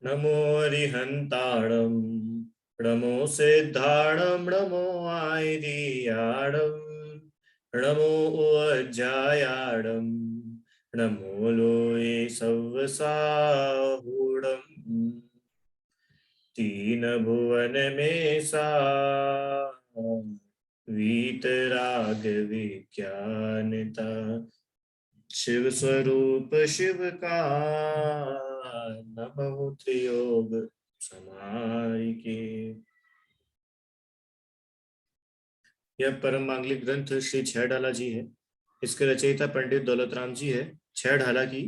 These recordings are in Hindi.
नमो अरिहन्ताणं नमो सिद्धाणं नमो आयर्याणं नमो उज्जायाणं नमो लोये सव्वसाहूणम् तीन भुवन में सा वीतराग विज्ञानता शिव स्वरूप शिव का नमो त्रियोग समायिके। यह परम मांगलिक ग्रंथ श्री छह ढाला जी है। इसके रचयिता पंडित दौलत राम जी है। छह ढाला की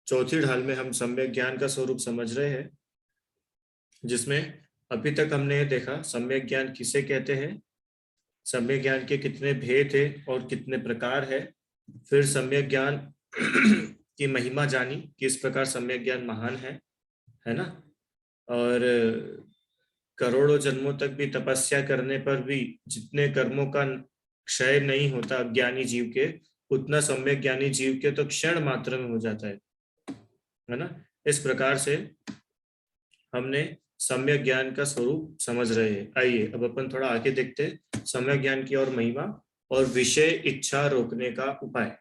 चौथी ढाल में हम सम्यक ज्ञान का स्वरूप समझ रहे हैं, जिसमें अभी तक हमने देखा सम्यक ज्ञान किसे कहते हैं, सम्यक ज्ञान के कितने भेद है और कितने प्रकार है। फिर सम्यक ज्ञान की महिमा जानी, किस प्रकार सम्यक ज्ञान महान है ना। और करोड़ों जन्मों तक भी तपस्या करने पर भी जितने कर्मों का क्षय नहीं होता अज्ञानी जीव के, उतना सम्यक ज्ञानी जीव के तो क्षण मात्र में हो जाता है ना। इस प्रकार से हमने सम्यक ज्ञान का स्वरूप समझ रहे हैं। आइए अब अपन थोड़ा आगे देखते हैं सम्यक ज्ञान की और महिमा और विषय इच्छा रोकने का उपाय।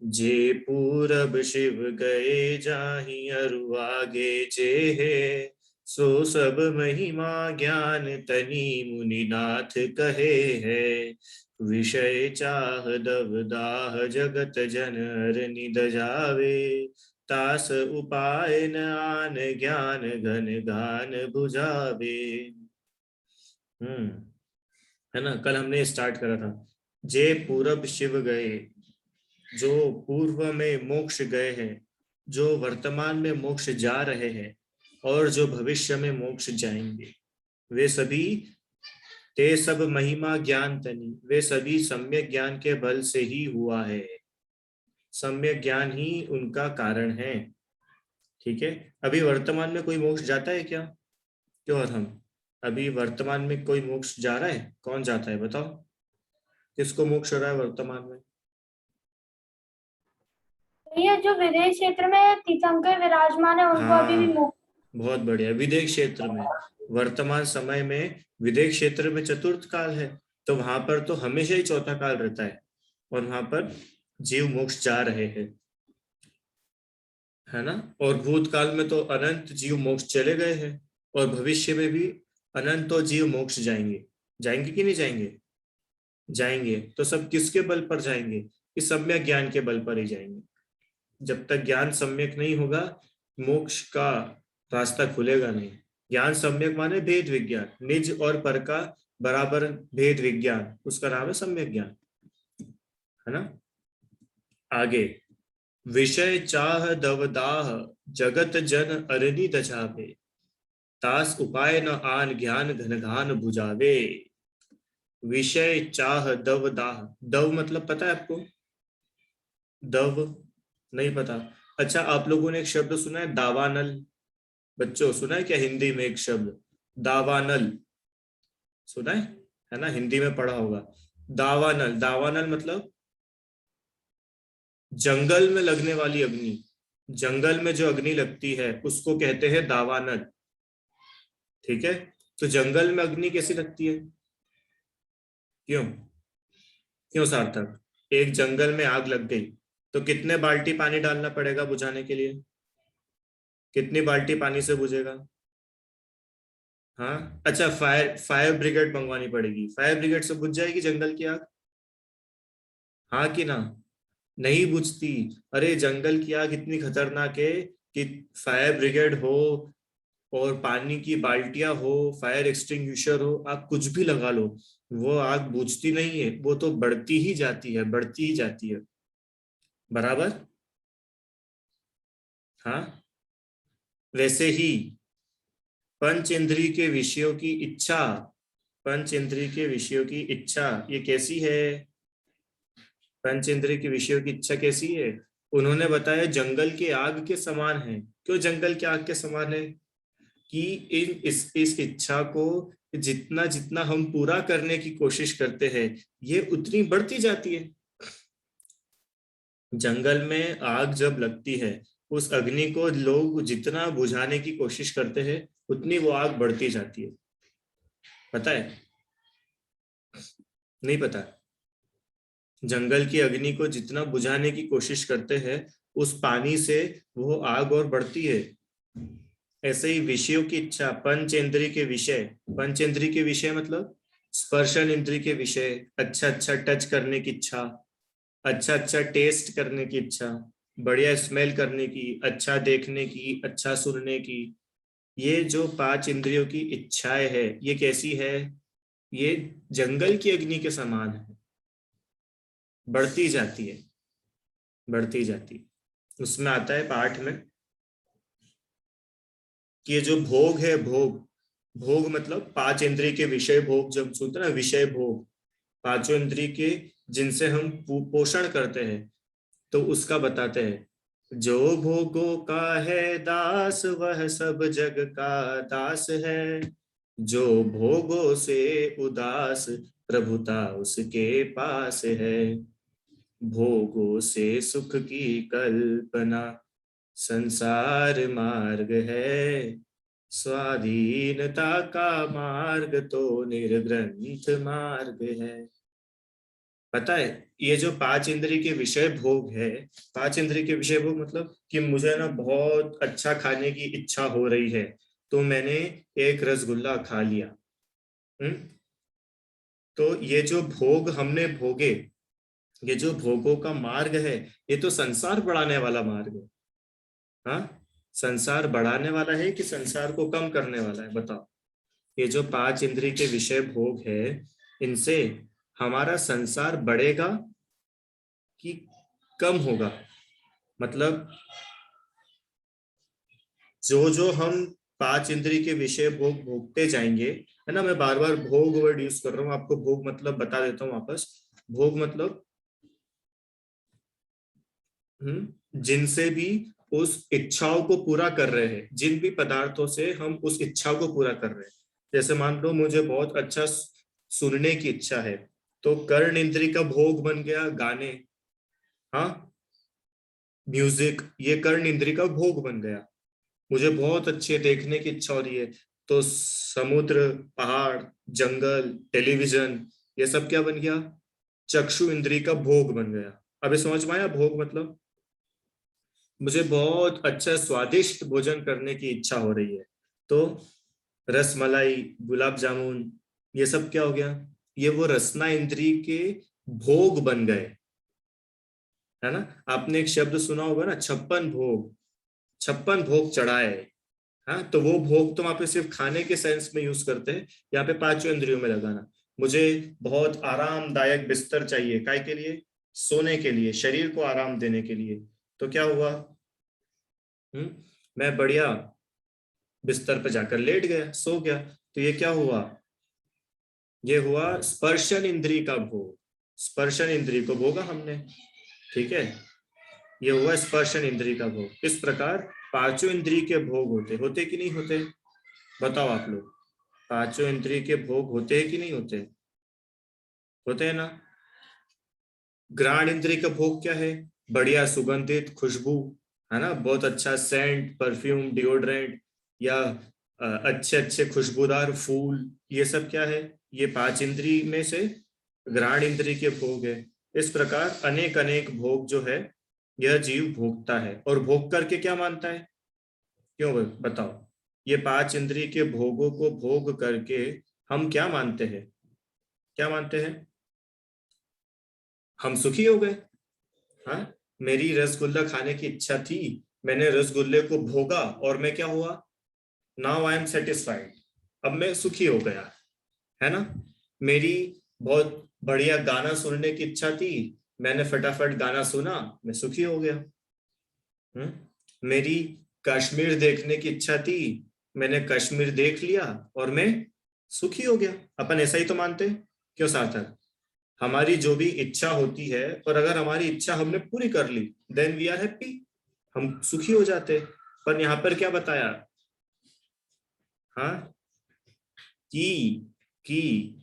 जे पूरब शिव गए जाहि अरु आगे जे है, सो सब महिमा ज्ञान तनी मुनिनाथ कहे है। विषय चाह दब दाह जगत जन हर निद जावे, तास उपाय न आन ज्ञान घन गान बुझावे। है ना। कल हमने स्टार्ट करा था, जे पूरब शिव गए, जो पूर्व में मोक्ष गए हैं, जो वर्तमान में मोक्ष जा रहे हैं और जो भविष्य में मोक्ष जाएंगे, वे सभी ते सब महिमा ज्ञान तनी, वे सभी सम्यक ज्ञान के बल से ही हुआ है। सम्यक ज्ञान ही उनका कारण है। ठीक है। अभी वर्तमान में कोई मोक्ष जाता है क्या? क्यों? और हम अभी वर्तमान में कोई मोक्ष जा रहा है? कौन जाता है बताओ? किसको मोक्ष हो रहा है वर्तमान में? ये जो विदेश क्षेत्र में तीर्थंकर विराजमान है उनको अभी भी हाँ, बहुत बढ़िया। विदेश क्षेत्र में, वर्तमान समय में विदेश क्षेत्र में चतुर्थ काल है, तो वहां पर तो हमेशा ही चौथा काल रहता है और वहां पर जीव मोक्ष जा रहे हैं, है ना। और भूतकाल में तो अनंत जीव मोक्ष चले गए हैं और भविष्य में भी अनंत जीव मोक्ष जाएंगे। जाएंगे कि नहीं जाएंगे? जाएंगे। तो सब किसके बल पर जाएंगे? इस सम्यक ज्ञान के बल पर ही जाएंगे। जब तक ज्ञान सम्यक नहीं होगा, मोक्ष का रास्ता खुलेगा नहीं। ज्ञान सम्यक माने भेद विज्ञान, निज और पर का बराबर भेद विज्ञान, उसका नाम है सम्यक ज्ञान, है ना। आगे, विषय चाह दवदाह जगत जन अरनि दचावे, तास उपाय न आन ज्ञान घनघान बुझावे। विषय चाह दवदाह, दव मतलब पता है आपको? दव नहीं पता? अच्छा, आप लोगों ने एक शब्द सुना है दावानल? बच्चों सुना है क्या हिंदी में एक शब्द दावानल? सुना है ना, हिंदी में पढ़ा होगा। दावानल, दावानल मतलब जंगल में लगने वाली अग्नि। जंगल में जो अग्नि लगती है उसको कहते हैं दावानल। ठीक है। तो जंगल में अग्नि कैसी लगती है? क्यों? क्यों सार्थक? एक जंगल में आग लग गई तो कितने बाल्टी पानी डालना पड़ेगा बुझाने के लिए? कितनी बाल्टी पानी से बुझेगा? हाँ, अच्छा, फायर फायर ब्रिगेड मंगवानी पड़ेगी। फायर ब्रिगेड से बुझ जाएगी जंगल की आग? हाँ कि ना? नहीं बुझती। अरे जंगल की आग इतनी खतरनाक है कि फायर ब्रिगेड हो और पानी की बाल्टियां हो, फायर एक्सटिंग्विशर हो, आप कुछ भी लगा लो, वो आग बुझती नहीं है, वो तो बढ़ती ही जाती है, बढ़ती ही जाती है। बराबर। हाँ। वैसे ही पंच इंद्रिय के विषयों की इच्छा, पंच इंद्रिय के विषयों की इच्छा ये कैसी है? पंच इंद्रिय के विषयों की इच्छा कैसी है? उन्होंने बताया जंगल के आग के समान है। क्यों जंगल के आग के समान है? कि इस इच्छा को जितना जितना हम पूरा करने की कोशिश करते हैं, ये उतनी बढ़ती जाती है। जंगल में आग जब लगती है उस अग्नि को लोग जितना बुझाने की कोशिश करते हैं उतनी वो आग बढ़ती जाती है। पता है? नहीं पता? जंगल की अग्नि को जितना बुझाने की कोशिश करते हैं उस पानी से वो आग और बढ़ती है। ऐसे ही विषयों की इच्छा, पंचेंद्रिय के विषय, पंचेंद्रिय के विषय मतलब स्पर्शन इंद्रिय के विषय, अच्छा अच्छा टच करने की इच्छा, अच्छा अच्छा टेस्ट करने की इच्छा, बढ़िया स्मेल करने की, अच्छा देखने की, अच्छा सुनने की, ये जो पांच इंद्रियों की इच्छाएं है ये कैसी है? ये जंगल की अग्नि के समान है, बढ़ती जाती है, बढ़ती जाती है। उसमें आता है पाठ में कि ये जो भोग है, भोग, भोग मतलब पांच इंद्रिय के विषय भोग, जब सुनते हैं ना विषय भोग, पांचों इंद्रिय के जिनसे हम पोषण करते हैं, तो उसका बताते हैं, जो भोगों का है दास वह सब जग का दास है, जो भोगों से उदास प्रभुता उसके पास है, भोगों से सुख की कल्पना संसार मार्ग है, स्वाधीनता का मार्ग तो निर्ग्रंथ मार्ग है। पता है? ये जो पांच इंद्रिय के विषय भोग है, पांच इंद्रिय के विषय भोग मतलब कि मुझे ना बहुत अच्छा खाने की इच्छा हो रही है, तो मैंने एक रसगुल्ला खा लिया। हम्म। तो ये जो भोग हमने भोगे, ये जो भोगों का मार्ग है, ये तो संसार बढ़ाने वाला मार्ग है। हाँ, संसार बढ़ाने वाला है कि संसार को कम करने वाला है? बताओ। ये जो पांच इंद्रिय के विषय भोग है, इनसे हमारा संसार बढ़ेगा कि कम होगा? मतलब जो जो हम पांच इंद्रिय के विषय भोग भोगते जाएंगे, है ना, मैं बार बार भोग वर्ड यूज कर रहा हूँ, आपको भोग मतलब बता देता हूँ वापस। भोग मतलब जिनसे भी उस इच्छाओं को पूरा कर रहे हैं, जिन भी पदार्थों से हम उस इच्छा को पूरा कर रहे हैं। जैसे मान लो मुझे बहुत अच्छा सुनने की इच्छा है, तो कर्ण इंद्रिय का भोग बन गया गाने। हाँ, म्यूजिक, ये कर्ण इंद्रिय का भोग बन गया। मुझे बहुत अच्छे देखने की इच्छा हो रही है, तो समुद्र, पहाड़, जंगल, टेलीविजन, ये सब क्या बन गया? चक्षु इंद्रिय का भोग बन गया। अभी समझ में आया भोग मतलब? मुझे बहुत अच्छा स्वादिष्ट भोजन करने की इच्छा हो रही है, तो रस मलाई, गुलाब जामुन, ये सब क्या हो गया? ये वो रसना इंद्रिय के भोग बन गए, है ना। आपने एक शब्द सुना होगा ना, छप्पन भोग, छप्पन भोग चढ़ाए। हाँ, तो वो भोग तो वहां पे सिर्फ खाने के सेंस में यूज करते हैं, यहाँ पे पांचों इंद्रियों में लगाना। मुझे बहुत आरामदायक बिस्तर चाहिए, काय के लिए? सोने के लिए, शरीर को आराम देने के लिए। तो क्या हुआ? मैं बढ़िया बिस्तर पे जाकर लेट गया, सो गया, तो ये क्या हुआ? ये हुआ स्पर्शन इंद्रिय का भोग, स्पर्शन इंद्रिय को भोगा हमने। ठीक है, ये हुआ स्पर्शन इंद्रिय का भोग। इस प्रकार पांचों इंद्रिय के भोग होते होते कि नहीं होते? बताओ आप लोग, पांचों इंद्रिय के भोग होते हैं कि नहीं होते? होते हैं ना। घ्राण इंद्रिय का भोग क्या है? बढ़िया सुगंधित खुशबू, है ना, बहुत अच्छा सेंट, परफ्यूम, डिओड्रेंट, या अच्छे अच्छे खुशबूदार फूल, ये सब क्या है? ये पांच इंद्रिय में से घ्राण इंद्रिय के भोग है। इस प्रकार अनेक अनेक भोग जो है यह जीव भोगता है, और भोग करके क्या मानता है? क्यों बताओ? ये पांच इंद्रिय के भोगों को भोग करके हम क्या मानते हैं? क्या मानते हैं? हम सुखी हो गए। हाँ, मेरी रसगुल्ला खाने की इच्छा थी, मैंने रसगुल्ले को भोगा और मैं क्या हुआ? नाउ आई एम सेटिस्फाइड, अब मैं सुखी हो गया, है ना। मेरी बहुत बढ़िया गाना सुनने की इच्छा थी, मैंने फटाफट गाना सुना, मैं सुखी हो गया। मेरी कश्मीर देखने की इच्छा थी, मैंने कश्मीर देख लिया और मैं सुखी हो गया। अपन ऐसा ही तो मानते हैं, क्यों सार्थक? हमारी जो भी इच्छा होती है, और अगर हमारी इच्छा हमने पूरी कर ली, देन वी आर हैप्पी, हम सुखी हो जाते हैं। पर यहाँ पर क्या बताया? हाँ, कि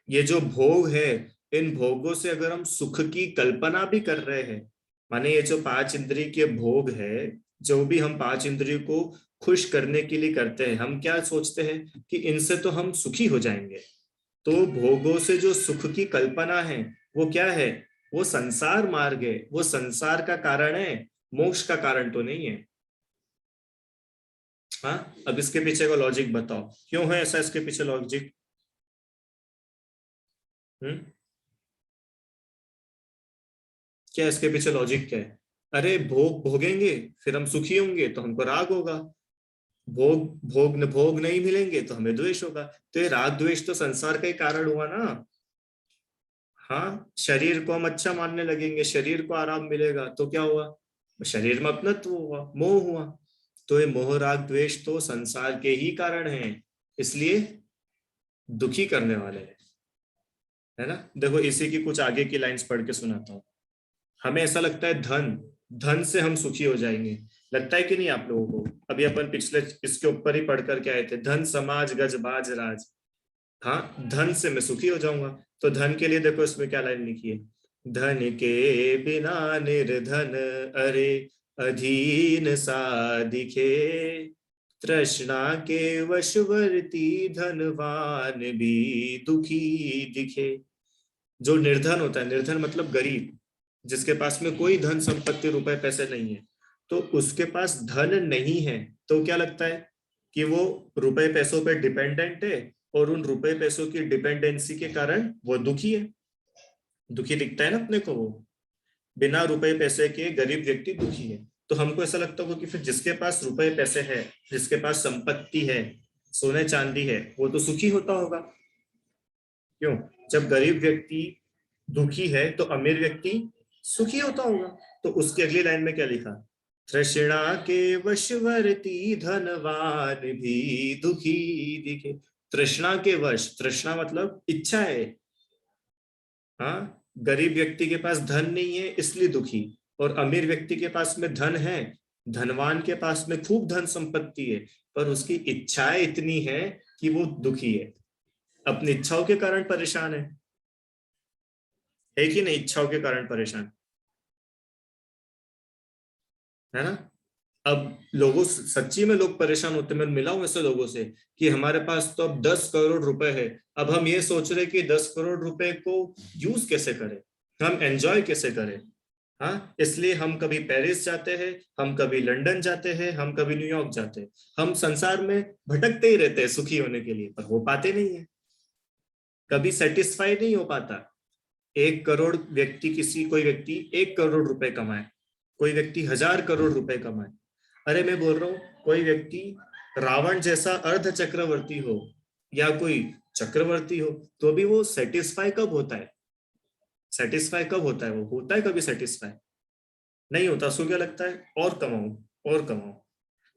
ये जो भोग है, इन भोगों से अगर हम सुख की कल्पना भी कर रहे हैं, माने ये जो पांच इंद्रिय के भोग है, जो भी हम पांच इंद्रियों को खुश करने के लिए करते हैं, हम क्या सोचते हैं कि इनसे तो हम सुखी हो जाएंगे। तो भोगों से जो सुख की कल्पना है वो क्या है? वो संसार मार्ग है, वो संसार का कारण है, मोक्ष का कारण तो नहीं है। हाँ, अब इसके पीछे का लॉजिक बताओ, क्यों है ऐसा इसके पीछे लॉजिक? हम्म क्या इसके पीछे लॉजिक क्या है? अरे भोग भोगेंगे फिर हम सुखी होंगे तो हमको राग होगा, भोग नहीं मिलेंगे तो हमें द्वेष होगा। तो ये राग द्वेष तो संसार का ही कारण हुआ ना। हाँ, शरीर को हम अच्छा मानने लगेंगे, शरीर को आराम मिलेगा तो क्या हुआ? शरीर में अपनत्व हुआ, मोह हुआ। तो ये मोह राग द्वेष तो संसार के ही कारण हैं, इसलिए दुखी करने वाले हैं, है ना। देखो इसी की कुछ आगे की लाइंस पढ़ के सुनाता हूँ। हमें ऐसा लगता है धन, धन से हम सुखी हो जाएंगे, लगता है कि नहीं आप लोगों को? अभी अपन पिछले इसके ऊपर ही पढ़ करके आए थे, धन समाज गज बाज राज। हाँ, धन से मैं सुखी हो जाऊंगा। तो धन के लिए देखो इसमें क्या लाइन लिखी है, धन के बिना निर्धन, अरे अधीन सा दिखे, तृष्णा के वशवर्ती धनवान भी दुखी दिखे। जो निर्धन होता है, निर्धन मतलब गरीब, जिसके पास में कोई धन संपत्ति रुपए पैसे नहीं है, तो उसके पास धन नहीं है तो क्या लगता है कि वो रुपए पैसों पे डिपेंडेंट है, और उन रुपए पैसों की डिपेंडेंसी के कारण वो दुखी है। दुखी दिखता है ना अपने को वो, बिना रुपए पैसे के गरीब व्यक्ति दुखी है। तो हमको ऐसा लगता होगा कि फिर जिसके पास रुपए पैसे है, जिसके पास संपत्ति है, सोने चांदी है, वो तो सुखी होता होगा। क्यों? जब गरीब व्यक्ति दुखी है तो अमीर व्यक्ति सुखी होता होगा। तो उसकी अगली लाइन में क्या लिखा, तृष्णा के वशवर्ती धनवान भी दुखी दिखे। तृष्णा के वश, तृष्णा मतलब इच्छा है। हाँ, गरीब व्यक्ति के पास धन नहीं है इसलिए दुखी, और अमीर व्यक्ति के पास में धन है, धनवान के पास में खूब धन संपत्ति है, पर उसकी इच्छाएं इतनी है कि वो दुखी है, अपनी इच्छाओं के कारण परेशान है कि नहीं? इच्छाओं के कारण परेशान है ना। अब लोगों, सच्ची में लोग परेशान होते हैं, मैं मिला हूं ऐसे लोगों से कि हमारे पास तो अब 10 करोड़ रुपए है, अब हम ये सोच रहे कि 10 करोड़ रुपए को यूज कैसे करें, हम एंजॉय कैसे करें। हाँ, इसलिए हम कभी पेरिस जाते हैं, हम कभी लंदन जाते हैं, हम कभी न्यूयॉर्क जाते हैं, हम संसार में भटकते ही रहते हैं सुखी होने के लिए, पर हो पाते नहीं है, कभी सेटिस्फाई नहीं हो पाता। 1 करोड़ व्यक्ति, किसी कोई व्यक्ति 1 करोड़ रुपए कमाए, कोई व्यक्ति 1000 करोड़ रुपए कमाए, अरे मैं बोल रहा हूँ कोई व्यक्ति रावण जैसा अर्ध चक्रवर्ती हो या कोई चक्रवर्ती हो, तो भी वो सेटिस्फाई कब होता है? सेटिस्फाई कब होता है? वो होता है कभी सेटिस्फाई नहीं होता। उसको क्या लगता है, और कमाऊं और कमाऊं।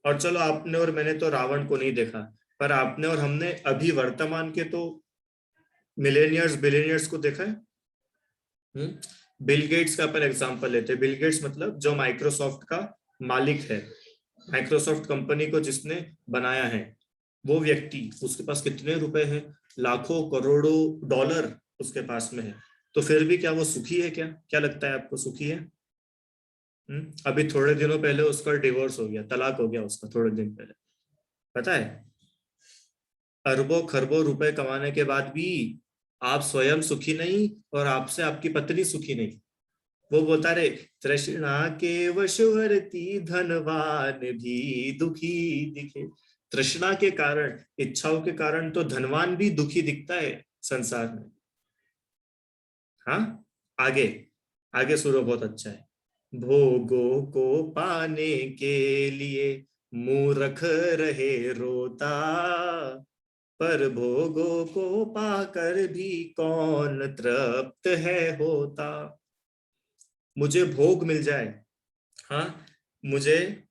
और चलो आपने और मैंने तो रावण को नहीं देखा, पर आपने और हमने अभी वर्तमान के तो मिलेनियर्स बिलियनियर्स को देखा है। बिल गेट्स का अपन एग्जांपल लेते हैं। बिल गेट्स मतलब जो माइक्रोसॉफ्ट का मालिक है, माइक्रोसॉफ्ट कंपनी को जिसने बनाया है, वो व्यक्ति, उसके पास कितने रुपए हैं? लाखों करोड़ों डॉलर उसके पास में है, तो फिर भी क्या वो सुखी है? क्या क्या लगता है आपको, सुखी है? अभी थोड़े दिनों पहले उसका डिवोर्स हो गया, तलाक हो गया उसका थोड़े दिन पहले, पता है। अरबों खरबों रुपए कमाने के बाद भी आप स्वयं सुखी नहीं, और आपसे आपकी पत्नी सुखी नहीं। वो बोलता रहे, तृष्णा के वशवर्ती धनवान भी दुखी दिखे। तृष्णा के कारण, इच्छाओं के कारण तो धनवान भी दुखी दिखता है संसार में। हाँ, आगे, आगे सूर्य बहुत अच्छा है। भोगों को पाने के लिए मूर्ख रहे रोता, पर भोगों को पाकर भी कौन तृप्त है होता। मुझे भोग मिल जाए, हाँ, मुझे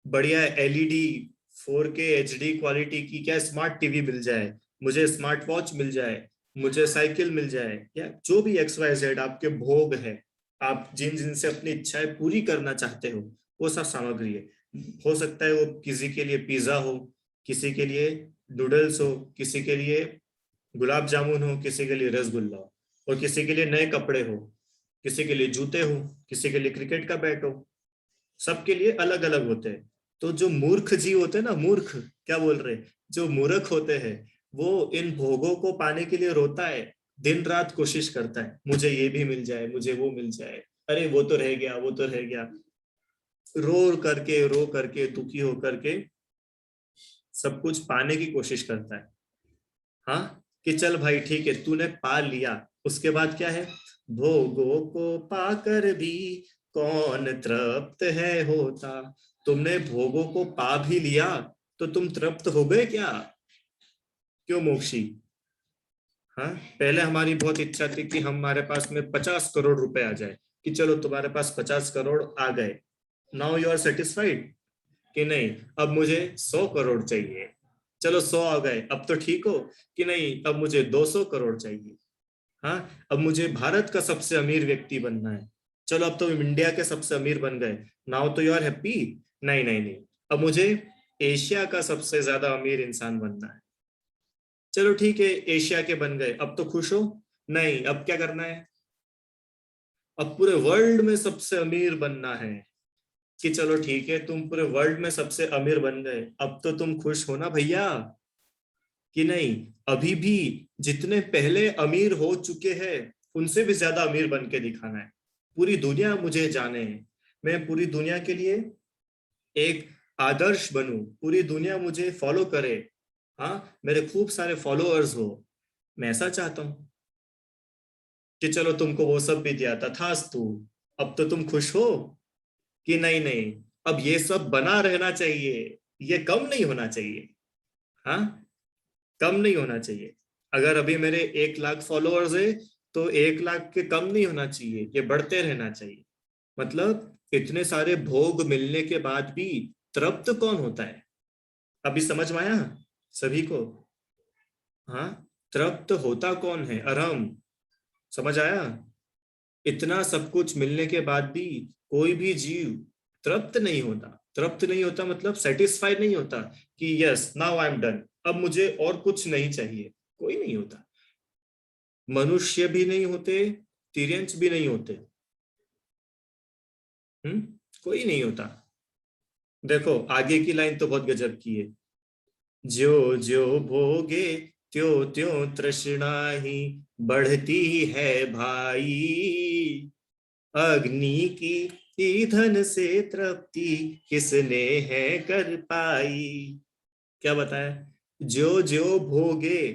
बढ़िया एलईडी 4K HD क्वालिटी की क्या स्मार्ट टीवी मिल जाए, मुझे स्मार्ट वॉच मिल जाए, मुझे साइकिल मिल जाए, या जो भी XYZ आपके भोग है, आप जिन जिन से अपनी इच्छाएं पूरी करना चाहते हो, वो सब सामग्री है। हो सकता है वो किसी के लिए पिज्जा हो, किसी के लिए नूडल्स हो, किसी के लिए गुलाब जामुन हो, किसी के लिए रसगुल्ला हो, और किसी के लिए नए कपड़े हो, किसी के लिए जूते हो, किसी के लिए क्रिकेट का बैट हो। सबके लिए अलग अलग होते हैं। तो जो मूर्ख जीव होते हैं ना, मूर्ख क्या बोल रहे, जो मूर्ख होते हैं, वो इन भोगों को पाने के लिए रोता है, दिन रात कोशिश करता है, मुझे ये भी मिल जाए, मुझे वो मिल जाए, अरे वो तो रह गया, वो तो रह गया, रो करके दुखी होकर के सब कुछ पाने की कोशिश करता है। हाँ, कि चल भाई ठीक है, तूने पा लिया, उसके बाद क्या है, भोगों को पाकर भी कौन तृप्त है होता। तुमने भोगों को पा भी लिया तो तुम तृप्त हो गए क्या? क्यों मोक्षी? हाँ, पहले हमारी बहुत इच्छा थी कि हमारे पास में 50 करोड़ रुपए आ जाए, कि चलो तुम्हारे पास 50 करोड़ आ गए, नाउ यू आर सेटिस्फाइड, कि नहीं अब मुझे 100 करोड़ चाहिए। चलो 100 आ गए, अब तो ठीक हो, कि नहीं अब मुझे 200 करोड़ चाहिए। हाँ, अब मुझे भारत का सबसे अमीर व्यक्ति बनना है। चलो अब तो इंडिया के सबसे अमीर बन गए, नाउ तो यू आर हैप्पी। नहीं नहीं नहीं, अब मुझे एशिया का सबसे ज्यादा अमीर इंसान बनना है। चलो ठीक है, एशिया के बन गए, अब तो खुश हो? नहीं, अब क्या करना है, अब पूरे वर्ल्ड में सबसे अमीर बनना है। कि चलो ठीक है, तुम पूरे वर्ल्ड में सबसे अमीर बन गए, अब तो तुम खुश हो ना भैया? कि नहीं, अभी भी जितने पहले अमीर हो चुके हैं उनसे भी ज्यादा अमीर बन के दिखाना है। पूरी दुनिया मुझे जाने, मैं पूरी दुनिया के लिए एक आदर्श बनूं, पूरी दुनिया मुझे फॉलो करे। हाँ, मेरे खूब सारे फॉलोअर्स हो, मैं ऐसा चाहता हूं। कि चलो तुमको वो सब भी दिया, तथास्तु, अब तो तुम खुश हो? कि नहीं नहीं, अब ये सब बना रहना चाहिए, ये कम नहीं होना चाहिए। हाँ, कम नहीं होना चाहिए। अगर अभी मेरे 1 लाख फॉलोअर्स है तो 1 लाख के कम नहीं होना चाहिए, ये बढ़ते रहना चाहिए। मतलब इतने सारे भोग मिलने के बाद भी तृप्त कौन होता है? अभी समझ में आया सभी को? हाँ, तृप्त होता कौन है? अरहम। समझ आया? इतना सब कुछ मिलने के बाद भी कोई भी जीव तृप्त नहीं होता। तृप्त नहीं होता मतलब सेटिस्फाइड नहीं होता, कि yes now I am done, अब मुझे और कुछ नहीं चाहिए। कोई नहीं होता। मनुष्य भी नहीं होते, तिर्यंच भी नहीं होते। हम्म, कोई नहीं होता। देखो आगे की लाइन तो बहुत गजब की है, ज्यो ज्यो भोगे त्यों त्यों तृष्णा ही बढ़ती है भाई, अग्नि की ईंधन से तृप्ति किसने है कर पाई। क्या बताया? जो जो भोगे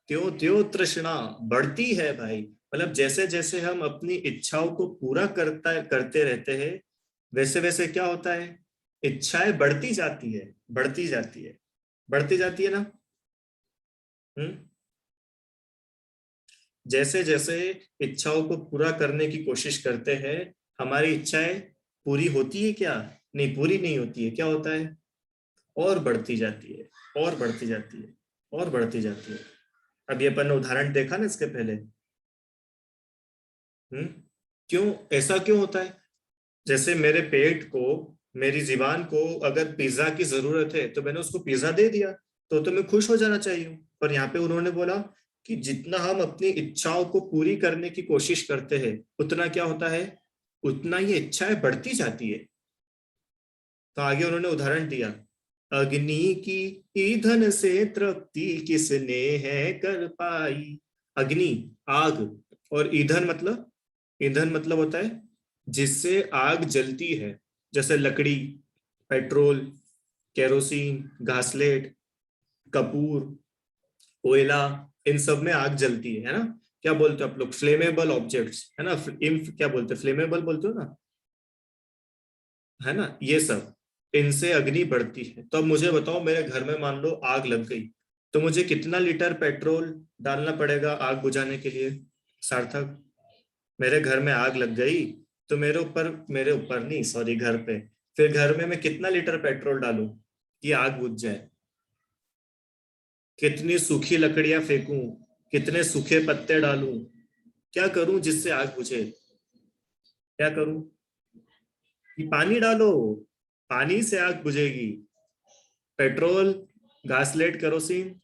त्यों त्यों तृष्णा बढ़ती है भाई। मतलब जैसे जैसे हम अपनी इच्छाओं को पूरा करते रहते हैं, वैसे वैसे क्या होता है, इच्छाएं बढ़ती जाती है, बढ़ती जाती है, बढ़ती जाती है ना। हम्म, जैसे जैसे इच्छाओं को पूरा करने की कोशिश करते हैं, हमारी इच्छाएं पूरी होती है क्या? नहीं, पूरी नहीं होती है। क्या होता है? और बढ़ती जाती है, और बढ़ती जाती है, और बढ़ती जाती है। अब ये अपन ने उदाहरण देखा ना इसके पहले। हम्म, क्यों, ऐसा क्यों होता है? जैसे मेरे पेट को, मेरी जीवान को अगर पिज्जा की जरूरत है तो मैंने उसको पिज्जा दे दिया, तो मैं खुश हो जाना चाहिए। पर यहाँ पे उन्होंने बोला कि जितना हम अपनी इच्छाओं को पूरी करने की कोशिश करते हैं उतना क्या होता है, उतना ये इच्छाएं बढ़ती जाती है। तो आगे उन्होंने उदाहरण दिया, अग्नि की ईंधन से तृप्ति किसने है कर पाई। अग्नि, आग, और ईंधन मतलब, ईंधन मतलब होता है जिससे आग जलती है, जैसे लकड़ी, पेट्रोल, केरोसिन, घासलेट, कपूर, कोयला, इन सब में आग जलती है ना? क्या बोलते हो आप लोग, फ्लेमेबल ऑब्जेक्ट्स है ना, क्या बोलते हैं, फ्लेमेबल बोलते हो ना, है ना? ये सब, इनसे अग्नि बढ़ती है। तो अब मुझे बताओ, मेरे घर में मान लो आग लग गई, तो मुझे कितना लीटर पेट्रोल डालना पड़ेगा आग बुझाने के लिए? सार्थक, मेरे घर में आग लग गई, तो मेरे ऊपर नहीं, सॉरी, घर पे, फिर घर में मैं कितना लीटर पेट्रोल डालूं कि आग बुझ जाए? कितनी सूखी लकड़ियां फेंकूं, कितने सूखे पत्ते डालूं, क्या करूं जिससे आग बुझे? क्या करूं? कि पानी डालो, पानी से आग बुझेगी। पेट्रोल, घासलेट, केरोसिन,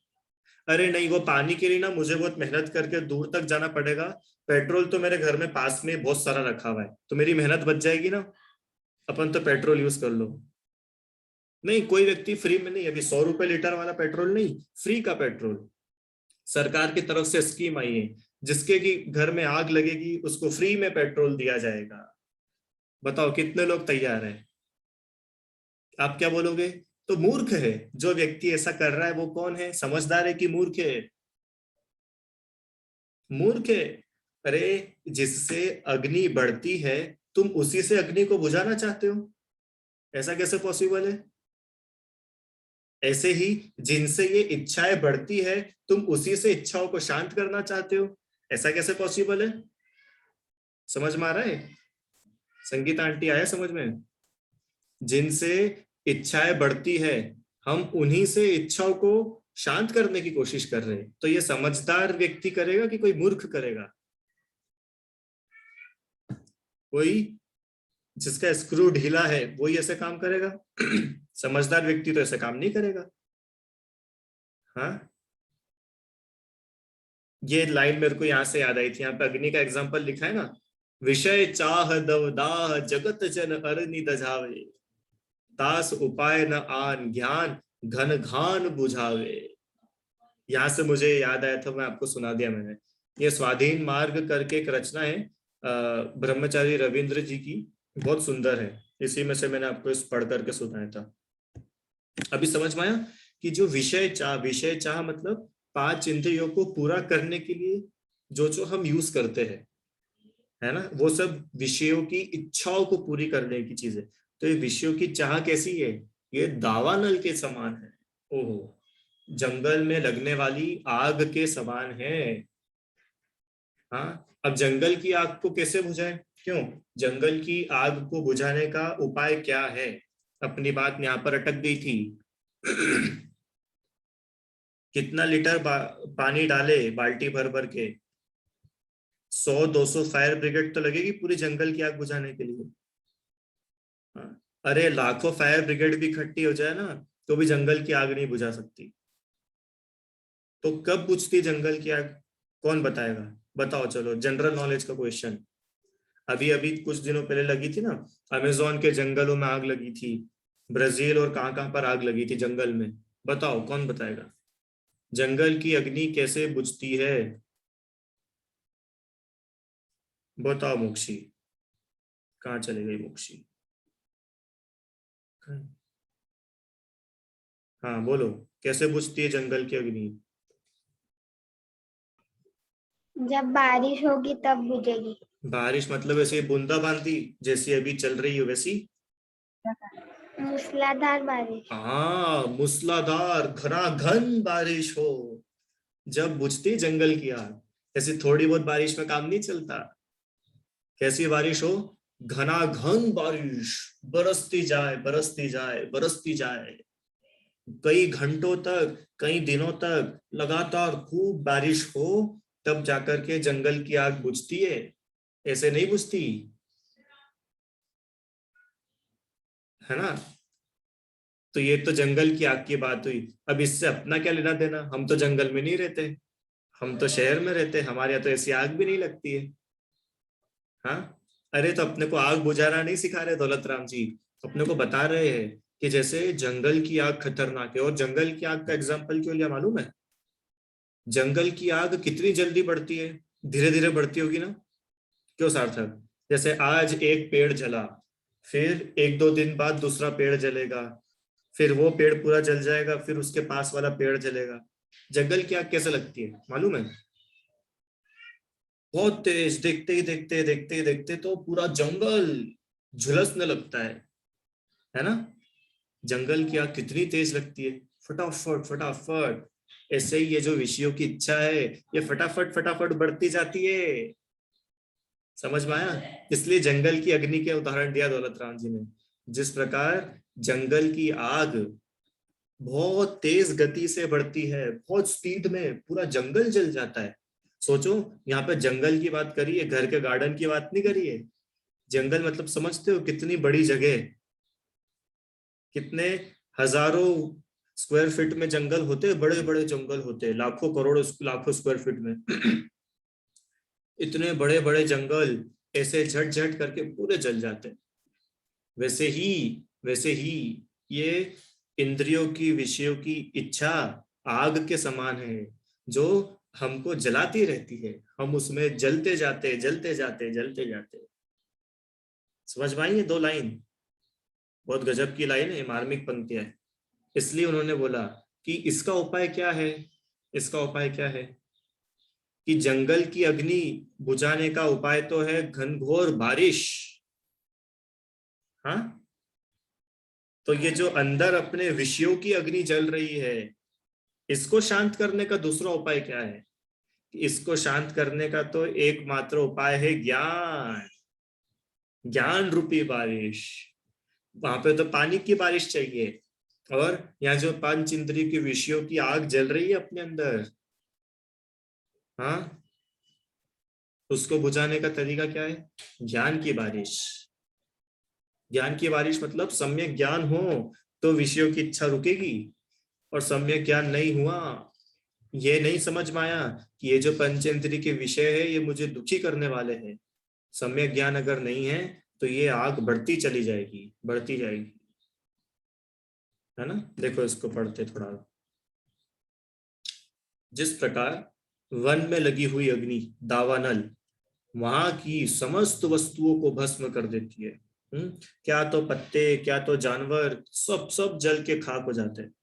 अरे नहीं, वो पानी के लिए ना मुझे बहुत मेहनत करके दूर तक जाना पड़ेगा। पेट्रोल तो मेरे घर में पास में बहुत सारा रखा हुआ है, तो मेरी मेहनत बच जाएगी ना। अपन तो पेट्रोल यूज कर लो। नहीं, कोई व्यक्ति फ्री में नहीं, अभी 100 रुपए लीटर वाला पेट्रोल नहीं, फ्री का पेट्रोल सरकार की तरफ से स्कीम आई है, जिसके की घर में आग लगेगी उसको फ्री में पेट्रोल दिया जाएगा। बताओ कितने लोग तैयार हैं? आप क्या बोलोगे? तो मूर्ख है जो व्यक्ति ऐसा कर रहा है, वो कौन है? समझदार है कि मूर्ख है? मूर्ख है। अरे, जिससे अग्नि बढ़ती है तुम उसी से अग्नि को बुझाना चाहते हो, ऐसा कैसे पॉसिबल है? ऐसे ही जिनसे ये इच्छाएं बढ़ती है तुम उसी से इच्छाओं को शांत करना चाहते हो, ऐसा कैसे पॉसिबल है? समझ में आ रहा है? संगीता आंटी, आया समझ में? जिनसे इच्छाएं बढ़ती है हम उन्हीं से इच्छाओं को शांत करने की कोशिश कर रहे हैं। तो ये समझदार व्यक्ति करेगा कि कोई मूर्ख करेगा? कोई जिसका स्क्रू ढीला है वही ऐसे काम करेगा। समझदार व्यक्ति तो ऐसे काम नहीं करेगा। हाँ, ये लाइन मेरे को यहां से याद आई थी, यहाँ पे अग्नि का एग्जाम्पल लिखा है ना, विषय चाह दव दाह जगत जन अरनि दझावे, दास उपाय न आन ज्ञान घन घान बुझावे। यहां से मुझे याद आया था, मैं आपको सुना दिया मैंने। ये स्वाधीन मार्ग करके एक रचना है ब्रह्मचारी रविंद्र जी की, बहुत सुंदर है। इसी में से मैंने आपको इस पढ़ करके सुनाया था। अभी समझ में आया कि जो विषय चाह मतलब 5 इंद्रियों को पूरा करने के लिए जो जो हम यूज करते हैं, है ना, वो सब विषयों की इच्छाओं को पूरी करने की चीज है। तो ये विषयों की चाह कैसी है? ये दावानल के समान है। ओहो, जंगल में लगने वाली आग के समान है। हाँ, अब जंगल की आग को कैसे बुझाए? क्यों? जंगल की आग को बुझाने का उपाय क्या है? अपनी बात यहाँ पर अटक गई थी। कितना लीटर पानी डाले बाल्टी भर भर के? 100-200 फायर ब्रिगेड तो लगेगी पूरी जंगल की आग बुझाने के लिए। हाँ, अरे लाखों फायर ब्रिगेड भी इकट्ठी हो जाए ना तो भी जंगल की आग नहीं बुझा सकती। तो कब बुझती जंगल की आग? कौन बताएगा? बताओ, चलो जनरल नॉलेज का क्वेश्चन। अभी अभी कुछ दिनों पहले लगी थी ना, अमेजोन के जंगलों में आग लगी थी, ब्राजील और कहां कहां पर आग लगी थी जंगल में। बताओ कौन बताएगा? जंगल की अग्नि कैसे बुझती है? बताओ मोक्षी, कहाँ चले गई मोक्षी? हाँ बोलो, कैसे बुझती है जंगल की अग्नि? जब बारिश होगी तब बुझेगी। बारिश मतलब ऐसे बूंदाबांदी जैसी अभी चल रही है वैसी? मूसलाधार बारिश। हाँ, मूसलाधार घनाघन बारिश हो जब बुझती जंगल की आग। ऐसी थोड़ी बहुत बारिश में काम नहीं चलता। कैसी बारिश हो? घनाघन बारिश, बरसती जाए बरसती जाए बरसती जाए, कई घंटों तक कई दिनों तक लगातार खूब बारिश हो, तब जाकर के जंगल की आग बुझती है। ऐसे नहीं बुझती, है ना। तो ये तो जंगल की आग की बात हुई। अब इससे अपना क्या लेना देना? हम तो जंगल में नहीं रहते, हम तो शहर में रहते, हमारे यहाँ तो ऐसी आग भी नहीं लगती है। हाँ, अरे तो अपने को आग बुझाना नहीं सिखा रहे दौलत राम जी, अपने को बता रहे हैं कि जैसे जंगल की आग खतरनाक है। और जंगल की आग का एग्जाम्पल क्यों लिया मालूम है? जंगल की आग कितनी जल्दी बढ़ती है? धीरे धीरे बढ़ती होगी ना। क्यों सार्थक? जैसे आज एक पेड़ जला, फिर 1-2 दिन बाद दूसरा पेड़ जलेगा, फिर वो पेड़ पूरा जल जाएगा, फिर उसके पास वाला पेड़ जलेगा। जंगल की आग कैसे लगती है मालूम है? बहुत तेज, देखते ही देखते देखते ही देखते तो पूरा जंगल झुलसने लगता है ना। जंगल की आग कितनी तेज लगती है, फटाफट फटाफट। ऐसे ही ये जो विषयों की इच्छा है, ये फटाफट फटाफट बढ़ती जाती है। समझ में आया? इसलिए जंगल की अग्नि के उदाहरण दिया दौलत राम जी ने। जिस प्रकार जंगल की आग बहुत तेज गति से बढ़ती है, बहुत स्पीड में पूरा जंगल जल जाता है। सोचो, यहाँ पे जंगल की बात करी है, घर के गार्डन की बात नहीं करी है। जंगल मतलब समझते हो कितनी बड़ी जगह, कितने हजारों स्क्वायर फीट में जंगल होते हैं, बड़े बड़े जंगल होते हैं, लाखों करोड़ों लाखों स्क्वायर फीट में। इतने बड़े बड़े जंगल ऐसे झट झट करके पूरे जल जाते हैं। वैसे ही ये इंद्रियों की, विषयों की इच्छा आग के समान है, जो हमको जलाती रहती है। हम उसमें जलते जाते, जलते जाते, जलते जाते। समझ में आई ये दो लाइन? बहुत गजब की लाइन है, मार्मिक पंक्तियां है। इसलिए उन्होंने बोला कि इसका उपाय क्या है। इसका उपाय क्या है कि जंगल की अग्नि बुझाने का उपाय तो है घनघोर बारिश। हाँ, तो ये जो अंदर अपने विषयों की अग्नि जल रही है, इसको शांत करने का दूसरा उपाय क्या है? इसको शांत करने का तो एकमात्र उपाय है ज्ञान। ज्ञान रूपी बारिश। वहां पे तो पानी की बारिश चाहिए, और यहाँ जो पंच इंद्रिय की विषयों की आग जल रही है अपने अंदर, हाँ, उसको बुझाने का तरीका क्या है? ज्ञान की बारिश। ज्ञान की बारिश मतलब सम्यक ज्ञान हो तो विषयों की इच्छा रुकेगी, और सम्यक ज्ञान नहीं हुआ, ये नहीं समझ में आया कि ये जो पंचेंद्रिय के विषय है ये मुझे दुखी करने वाले हैं, सम्यक ज्ञान अगर नहीं है तो ये आग बढ़ती चली जाएगी, बढ़ती जाएगी। है ना? देखो इसको पढ़ते थोड़ा। जिस प्रकार वन में लगी हुई अग्नि दावानल वहां की समस्त वस्तुओं को भस्म कर देती है। क्या तो पत्ते, क्या तो जानवर, सब सब जल के खाक हो जाते हैं।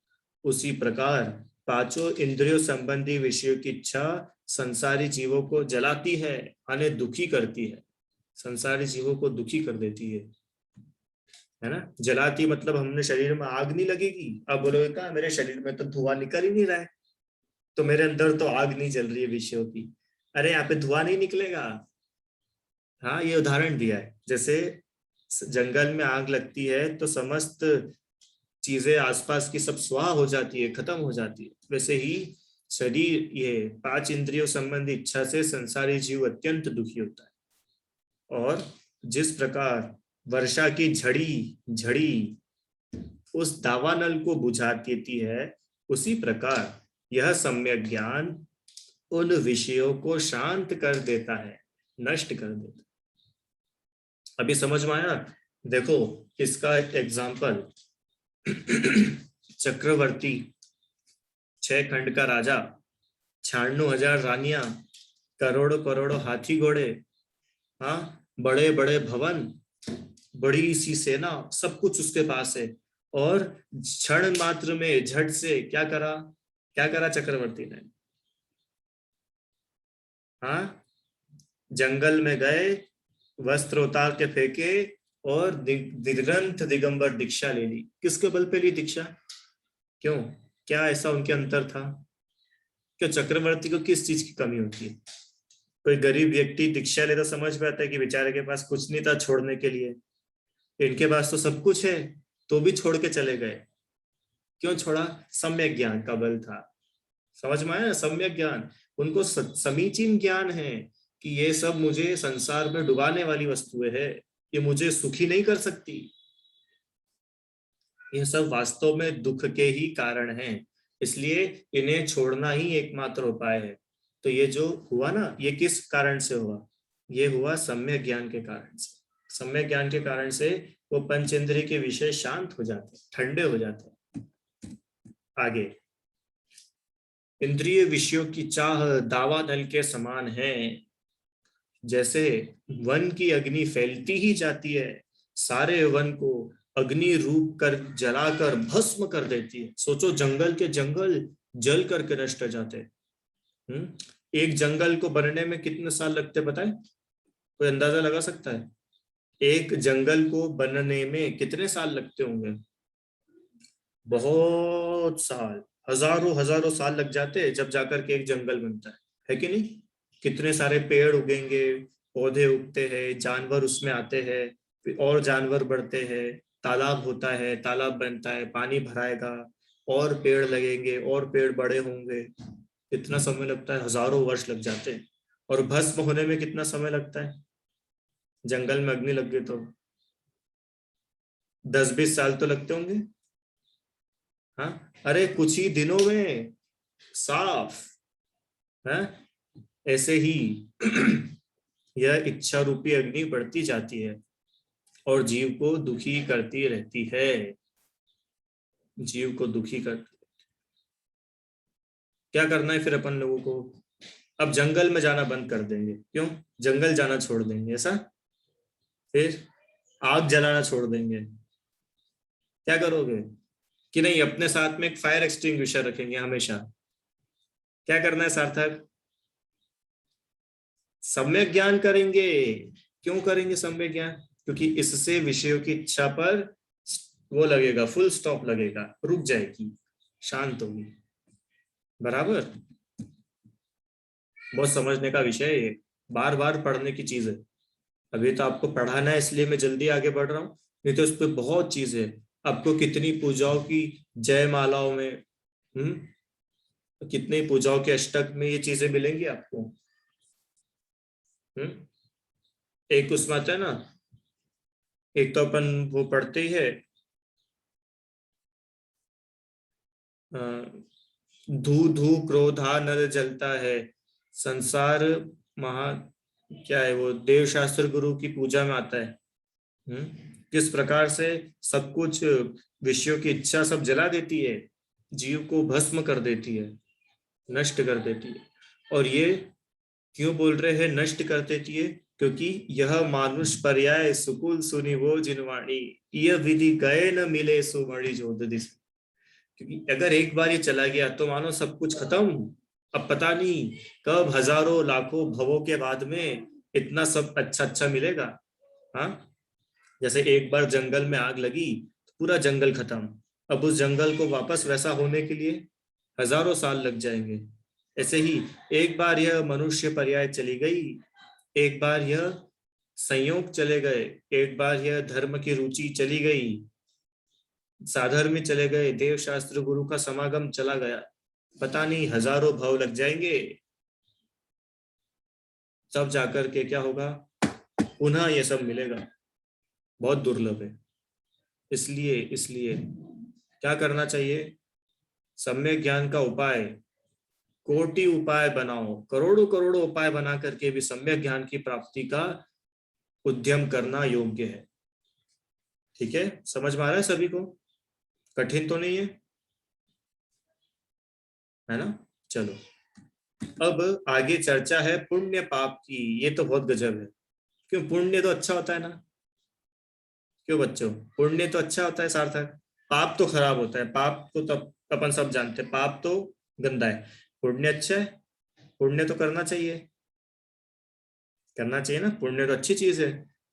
उसी प्रकार पांचों इंद्रियों संबंधी विषयों की इच्छा संसारी जीवों को जलाती है, यानी दुखी करती है, संसारी जीवों को दुखी कर देती है ना? जलाती मतलब हमने शरीर में आग नहीं लगेगी। अब बोलोगे क्या, मेरे शरीर में तो धुआं निकल ही नहीं रहा है, तो मेरे अंदर तो आग नहीं जल रही है विषयों की। अरे यहाँ पे धुआं नहीं निकलेगा। हाँ, ये उदाहरण दिया है। जैसे जंगल में आग लगती है तो समस्त चीजें आसपास की सब स्वाह हो जाती है, खत्म हो जाती है। वैसे ही शरीर, ये पांच इंद्रियों संबंधी इच्छा से संसारी जीव अत्यंत दुखी होता है। और जिस प्रकार वर्षा की झड़ी झड़ी उस दावानल को बुझा देती है, उसी प्रकार यह सम्यक ज्ञान उन विषयों को शांत कर देता है, नष्ट कर देता है। अभी समझ में आया? देखो इसका एक एग्जाम्पल। चक्रवर्ती, 6 खंड का राजा, 96,000 रानियां, करोड़ों करोड़ों हाथी घोड़े, हाँ, बड़े बड़े भवन, बड़ी सी सेना, सब कुछ उसके पास है। और क्षण मात्र में झट से क्या करा? क्या करा चक्रवर्ती ने? हाँ, जंगल में गए, वस्त्र उतार के फेंके, और दिगंत दिगंबर दीक्षा ले ली। किसके बल पे ली दीक्षा? क्यों? क्या ऐसा उनके अंतर था? क्यों चक्रवर्ती को किस चीज की कमी होती है? कोई गरीब व्यक्ति दीक्षा लेता समझ में आता है कि बेचारे के पास कुछ नहीं था छोड़ने के लिए, इनके पास तो सब कुछ है, तो भी छोड़ के चले गए। क्यों छोड़ा? सम्यक ज्ञान का बल था। समझ में आया? सम्यक ज्ञान, उनको समीचीन ज्ञान है कि ये सब मुझे संसार में डुबाने वाली वस्तुएं है, ये मुझे सुखी नहीं कर सकती, ये सब वास्तव में दुख के ही कारण हैं, इसलिए इन्हें छोड़ना ही एकमात्र उपाय है। तो ये जो हुआ ना, ये किस कारण से हुआ? ये हुआ सम्यक ज्ञान के कारण से। सम्यक ज्ञान के कारण से वो पंचेंद्रिय के विषय शांत हो जाते, ठंडे हो जाते। आगे, इंद्रिय विषयों की चाह दावानल के समान है। जैसे वन की अग्नि फैलती ही जाती है, सारे वन को अग्नि रूप कर जलाकर भस्म कर देती है। सोचो, जंगल के जंगल जल करके नष्ट हो जाते हैं। एक जंगल को बनने में कितने साल लगते पता है? कोई अंदाजा लगा सकता है? एक जंगल को बनने में कितने साल लगते होंगे? बहुत साल, हजारों हजारों साल लग जाते हैं जब जाकर के एक जंगल बनता है कि नहीं? कितने सारे पेड़ उगेंगे, पौधे उगते हैं, जानवर उसमें आते हैं, फिर और जानवर बढ़ते हैं, तालाब होता है, तालाब बनता है, पानी भराएगा, और पेड़ लगेंगे, और पेड़ बड़े होंगे। कितना समय लगता है? हजारों वर्ष लग जाते हैं। और भस्म होने में कितना समय लगता है? जंगल में अग्नि लग गई तो 10-20 साल तो लगते होंगे। हाँ, अरे कुछ ही दिनों में साफ है। ऐसे ही यह इच्छा रूपी अग्नि बढ़ती जाती है, और जीव को दुखी करती रहती है, जीव को दुखी कर। क्या करना है फिर अपन लोगों को? अब जंगल में जाना बंद कर देंगे। क्यों? जंगल जाना छोड़ देंगे ऐसा? फिर आग जलाना छोड़ देंगे? क्या करोगे? कि नहीं अपने साथ में एक फायर एक्सटिंग्विशर रखेंगे हमेशा? क्या करना है सार्थक? सम्यक ज्ञान करेंगे। क्यों करेंगे सम्यक ज्ञान? क्योंकि इससे विषयों की इच्छा पर वो लगेगा, फुल स्टॉप लगेगा, रुक जाएगी, शांत होगी। बराबर? बहुत समझने का विषय है ये, बार बार पढ़ने की चीज है। अभी तो आपको पढ़ाना है इसलिए मैं जल्दी आगे बढ़ रहा हूँ, नहीं तो इस पे बहुत चीज है। आपको कितनी पूजाओं की जय मालाओं में, कितनी पूजाओं के अष्टक में ये चीजें मिलेंगी आपको। एक उसमें आता है ना, एक तो अपन वो पढ़ते ही है, धू धू क्रोधा नर जलता है, संसार महा, क्या है वो, देव शास्त्र गुरु की पूजा में आता है। किस प्रकार से सब कुछ विषयों की इच्छा सब जला देती है, जीव को भस्म कर देती है, नष्ट कर देती है। और ये क्यों बोल रहे हैं नष्ट कर देती है? क्योंकि यह मानुष पर्याय सुकुल सुनी वो जिनवाणी, यह विधि गए न मिले सुमणि जोदधि। क्योंकि अगर एक बार ये चला गया तो मानो सब कुछ खत्म। अब पता नहीं कब हजारों लाखों भवों के बाद में इतना सब अच्छा अच्छा मिलेगा। हाँ, जैसे एक बार जंगल में आग लगी तो पूरा जंगल खत्म। अब उस जंगल को वापस वैसा होने के लिए हजारों साल लग जाएंगे। ऐसे ही एक बार यह मनुष्य पर्याय चली गई, एक बार यह संयोग चले गए, एक बार यह धर्म की रुचि चली गई, साधर्म चले गए, देव शास्त्र गुरु का समागम चला गया, पता नहीं हजारों भव लग जाएंगे। सब जाकर के क्या होगा? पुनः ये सब मिलेगा, बहुत दुर्लभ है। इसलिए इसलिए क्या करना चाहिए? सम्यक ज्ञान का उपाय, कोटि उपाय बनाओ, करोड़ों करोड़ों उपाय बना करके भी सम्यक ज्ञान की प्राप्ति का उद्यम करना योग्य है। ठीक है, समझ में आ रहा है सभी को? कठिन तो नहीं है ना? चलो, अब आगे चर्चा है पुण्य पाप की। ये तो बहुत गजब है। क्यों? पुण्य तो अच्छा होता है ना? क्यों बच्चों? पुण्य तो अच्छा होता है सार्थक, पाप तो खराब होता है। पाप तो तब अपन सब जानते हैं, पाप तो गंदा है, पुण्य अच्छा है। पुण्य तो करना चाहिए, करना चाहिए ना, पुण्य तो अच्छी चीज है।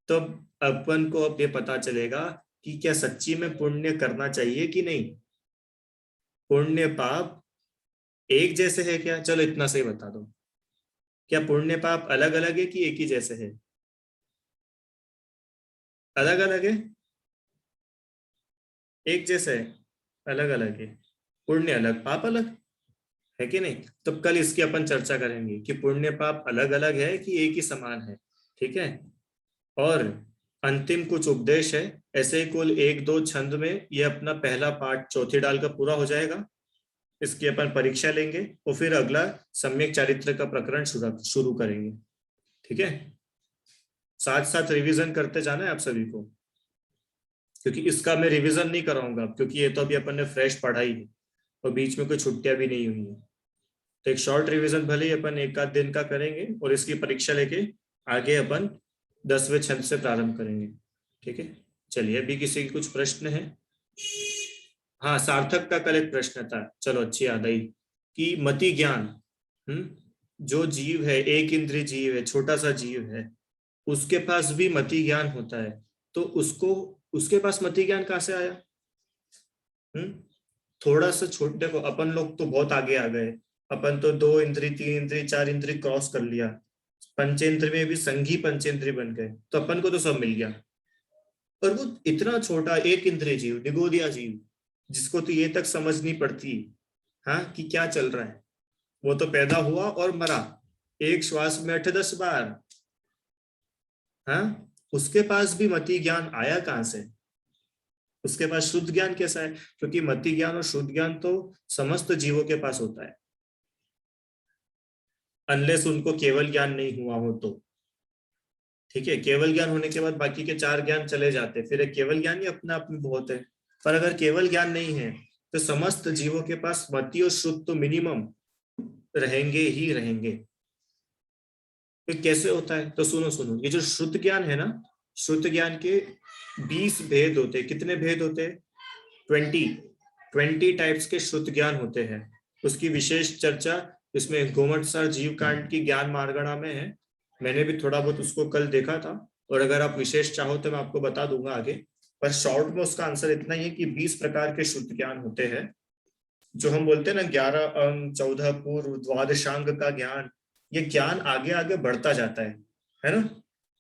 तो अपन को अब ये पता चलेगा कि क्या सच्ची में पुण्य करना चाहिए कि नहीं। पुण्य पाप एक जैसे है क्या? चलो इतना सही बता दो, क्या पुण्य पाप अलग अलग है कि एक ही जैसे है? अलग अलग है? एक जैसे है? अलग अलग है। पुण्य अलग, पाप अलग है कि नहीं? तो कल इसकी अपन चर्चा करेंगे कि पुण्य पाप अलग अलग है कि एक ही समान है। ठीक है? और अंतिम कुछ उपदेश है, ऐसे ही कुल एक दो छंद में ये अपना पहला पाठ चौथी डाल का पूरा हो जाएगा। इसकी अपन परीक्षा लेंगे और फिर अगला सम्यक चारित्र का प्रकरण शुरू करेंगे। ठीक है? साथ साथ रिवीजन करते जाना है आप सभी को, क्योंकि इसका मैं रिवीजन नहीं कराऊंगा क्योंकि ये तो अभी अपन ने फ्रेश पढ़ाई है और बीच में कोई छुट्टियां भी नहीं हुई है। तो एक शॉर्ट रिवीजन भले ही अपन एक आध दिन का करेंगे और इसकी परीक्षा लेके आगे अपन 10वें छंद से प्रारंभ करेंगे। ठीक है? चलिए, अभी किसी की कुछ प्रश्न है? हाँ, सार्थक का कल एक प्रश्न था, चलो अच्छी याद आई, कि मति ज्ञान, जो जीव है, एक इंद्रिय जीव है, छोटा सा जीव है, उसके पास भी मति ज्ञान होता है, तो उसको, उसके पास मति ज्ञान कहाँ से आया? हम्म थोड़ा सा छोटे, देखो अपन लोग तो बहुत आगे आ गए। अपन तो दो इंद्री, तीन इंद्री, चार इंद्री क्रॉस कर लिया, पंचेंद्र में भी संघी पंचेंद्री बन गए, तो अपन को तो सब मिल गया। पर वो इतना छोटा एक इंद्रिय जीव, निगोदिया जीव, जिसको तो ये तक समझ नहीं पड़ती, हाँ, कि क्या चल रहा है, वो तो पैदा हुआ और मरा, एक श्वास में 8-10 बार। हाँ, उसके पास भी मति ज्ञान आया कहां से? उसके पास शुद्ध ज्ञान कैसा है? क्योंकि मति ज्ञान और शुद्ध ज्ञान तो समस्त जीवों के पास होता है, अनलेस उनको केवल ज्ञान नहीं हुआ हो तो। ठीक है, केवल ज्ञान होने के बाद बाकी के 4 ज्ञान चले जाते, फिर एक केवल ज्ञान ही अपने आप में बहुत है। पर अगर केवल ज्ञान नहीं है तो समस्त जीवों के पास मति और श्रुत तो मिनिमम रहेंगे ही रहेंगे। तो कैसे होता है, तो सुनो सुनो, ये जो श्रुत ज्ञान है ना, श्रुत ज्ञान के 20 भेद होते हैं। कितने भेद होते हैं? 20 टाइप्स के श्रुत ज्ञान होते हैं। उसकी विशेष चर्चा इसमें गोमटसार जीव कांड की ज्ञान मार्गणा में है। मैंने भी थोड़ा बहुत उसको कल देखा था, और अगर आप विशेष चाहो तो मैं आपको बता दूंगा आगे। पर शॉर्ट में उसका आंसर इतना ही है कि 20 प्रकार के श्रुत ज्ञान होते हैं। जो हम बोलते हैं ना 11 अंग, 14 पूर्व, द्वादशांग का ज्ञान, ये ज्ञान आगे आगे बढ़ता जाता है ना।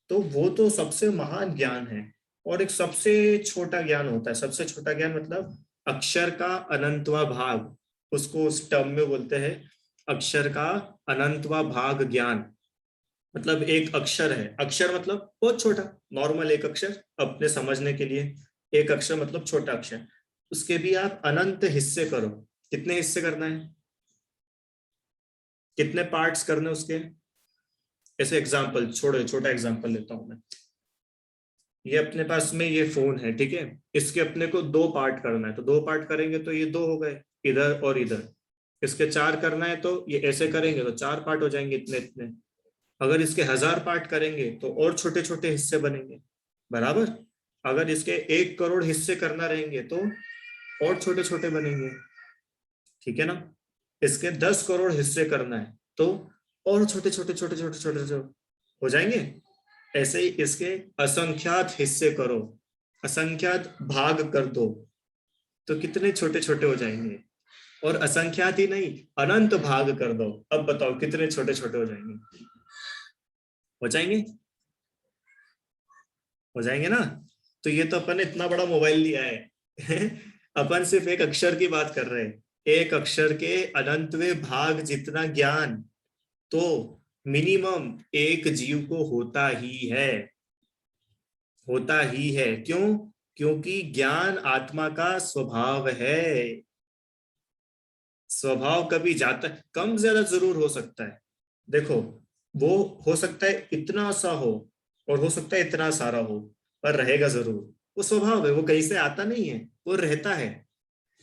तो वो तो सबसे महान ज्ञान है। और एक सबसे छोटा ज्ञान होता है। सबसे छोटा ज्ञान मतलब अक्षर का अनंतवा भाग, उसको उस टर्म में बोलते हैं अक्षर का अनंतवा भाग ज्ञान। मतलब एक अक्षर है, अक्षर मतलब बहुत छोटा, नॉर्मल एक अक्षर अपने समझने के लिए, एक अक्षर मतलब छोटा अक्षर, उसके भी आप अनंत हिस्से करो। कितने हिस्से करना है, कितने पार्ट्स करने उसके? ऐसे एग्जांपल, छोटा एग्जांपल लेता हूं मैं। ये अपने पास में ये फोन है, ठीक है, इसके अपने को 2 पार्ट करना है, तो 2 पार्ट करेंगे तो ये 2 हो गए, इधर और इधर। इसके 4 करना है तो ये ऐसे करेंगे तो 4 पार्ट हो जाएंगे, इतने इतने। अगर इसके 1000 पार्ट करेंगे तो और छोटे छोटे हिस्से बनेंगे, बराबर। अगर इसके 1 करोड़ हिस्से करना रहेंगे तो और छोटे छोटे बनेंगे, ठीक है ना। इसके 10 करोड़ हिस्से करना है तो और छोटे छोटे छोटे छोटे छोटे छोटे हो जाएंगे। ऐसे ही इसके असंख्यात हिस्से करो, असंख्यात भाग कर दो, तो कितने छोटे छोटे हो जाएंगे। और असंख्यात ही नहीं, अनंत भाग कर दो, अब बताओ कितने छोटे छोटे हो जाएंगे। हो जाएंगे, हो जाएंगे ना। तो ये तो अपन ने इतना बड़ा मोबाइल लिया है अपन सिर्फ एक अक्षर की बात कर रहे हैं, एक अक्षर के अनंतवें भाग जितना ज्ञान तो मिनिमम एक जीव को होता ही है, होता ही है। क्यों? क्योंकि ज्ञान आत्मा का स्वभाव है। स्वभाव कभी जाता, कम ज्यादा जरूर हो सकता है। देखो, वो हो सकता है इतना सा हो और हो सकता है इतना सारा हो, पर रहेगा जरूर। वो स्वभाव है, वो कहीं से आता नहीं है, वो रहता है।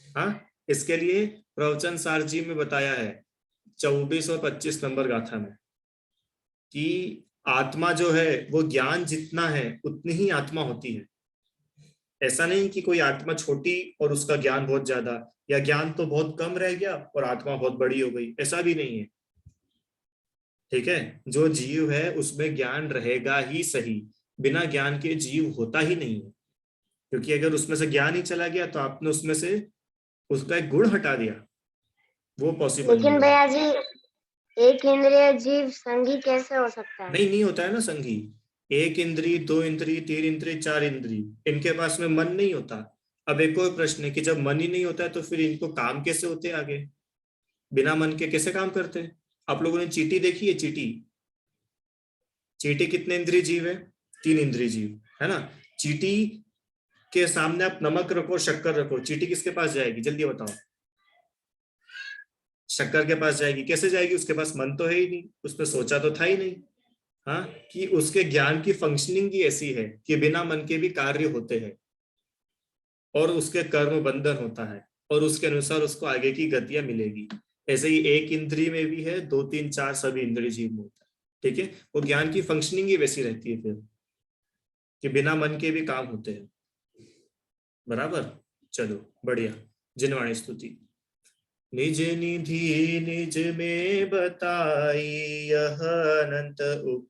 हाँ, इसके लिए प्रवचन सार जी में बताया है 24 और 25 नंबर गाथा में कि आत्मा जो है वो ज्ञान जितना है उतनी ही आत्मा होती है। ऐसा नहीं कि कोई आत्मा छोटी और उसका ज्ञान बहुत ज्यादा, या ज्ञान तो बहुत कम रह गया और आत्मा बहुत बड़ी हो गई, ऐसा भी नहीं है। ठीक है, जो जीव है उसमें ज्ञान रहेगा ही सही, बिना ज्ञान के जीव होता ही नहीं है। क्योंकि अगर उसमें से ज्ञान ही चला गया तो आपने उसमें से उसका एक गुण हटा दिया, वो पॉसिबल नहीं लेकिन है। भैया जी, एक इंद्रिय जीव संगी कैसे हो सकता है? नहीं होता है ना संगी। 1 इंद्री, 2 इंद्री, 3 इंद्री, 4 इंद्री, इनके पास में मन नहीं होता। अब एक और प्रश्न है कि जब मन ही नहीं होता है तो फिर इनको काम कैसे होते हैं आगे? बिना मन के कैसे काम करते हैं? आप लोगों ने चींटी देखी है? चींटी, चींटी कितने इंद्रिय जीव है? 3 इंद्रिय जीव है ना। चींटी के सामने आप नमक रखो, शक्कर रखो, चींटी किसके पास जाएगी? जल्दी बताओ। शक्कर के पास जाएगी। कैसे जाएगी? उसके पास मन तो है ही नहीं, उसने सोचा तो था ही नहीं। हाँ, कि उसके ज्ञान की फंक्शनिंग ही ऐसी है कि बिना मन के भी कार्य होते हैं और उसके कर्म बंधन होता है और उसके अनुसार उसको आगे की गतियां मिलेगी। ऐसे ही 1 इंद्रिय में भी है, 2 3 4 सभी इंद्रिय जीव में होता है। ठीक है, वो ज्ञान की फंक्शनिंग ही वैसी रहती है फिर कि बिना मन के भी काम होते हैं, बराबर। चलो बढ़िया। जिनवाणी स्तुति। निज निधि निज में बताई, यह अनंत उप